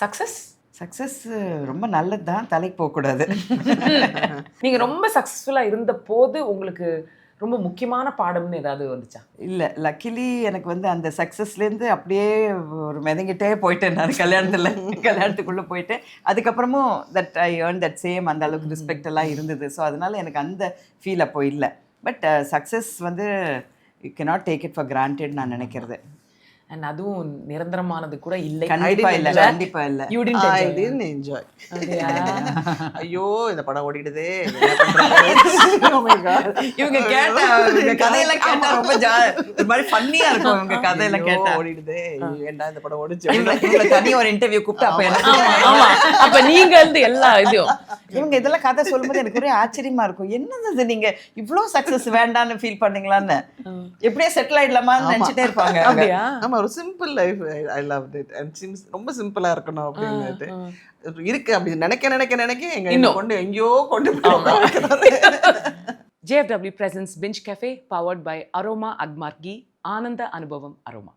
Success ரொம்ப நல்லது தான், தலைக்கு போகக்கூடாது. நீங்க ரொம்ப சக்ஸஸ்ஃபுல்லா இருந்த போது உங்களுக்கு ரொம்ப முக்கியமான பாடம்னு ஏதாவது வந்துச்சா? இல்லை, லக்கிலி எனக்கு வந்து அந்த சக்ஸஸ்லேருந்து அப்படியே ஒரு மிதங்கிட்டே போயிட்டேன் நான் கல்யாணத்துக்குள்ளே போயிட்டேன். அதுக்கப்புறமும் that I earn that same அந்த அளவுக்கு ரெஸ்பெக்ட் எல்லாம் இருந்தது. ஸோ அதனால எனக்கு அந்த ஃபீல் அப்போ இல்லை. பட் சக்ஸஸ் வந்து you cannot take it for granted நான் நினைக்கிறது. அண்ட் அதுவும் நிரந்தரமானது கூட இல்லை. கண்டிப்பா இல்லை, கண்டிப்பா இல்லை. You didn't enjoy. என்ஜாய். ஐயோ இந்த படம் ஓடிடுதே. இவங்க கேட்ட கதையெல்லாம் கேட்டா ரொம்ப ஒரு மாதிரி ஃபன்னியா இருக்கும். இவங்க கதையெல்லாம் கேட்டா ஓடிடுதே, ஏன்டா இந்த படம் ஓடிச்சு. இவங்களை தனி ஒரு இன்டர்வியூ கூப்பிட்டு அப்ப என்ன ஆமா, அப்ப நீங்க வந்து எல்லா இதுவும் இவங்க இதெல்லாம் கதை சொல்லும்போது எனக்கு ஒரே ஆச்சரியமா இருக்கும். என்னது நீங்க இவ்ளோ சக்சஸ் வேண்டான்னு ஃபீல் பண்ணீங்களான்னு, எப்படியே செட்டில் ஆயிடலாமான்னு நினைச்சிட்டே இருப்பாங்க. அப்படியா? ஆமா, ஒரு simple life. I love it. And ரொம்ப சிம்பிளா இருக்கணும் அப்படின்னுட்டு இருக்கு. அப்படி நினைக்க எங்க எங்கேயோ கொண்டு போய். JFW presents Binge Cafe powered by Aroma Agmargi, ஆனந்த அனுபவம் அரோமா.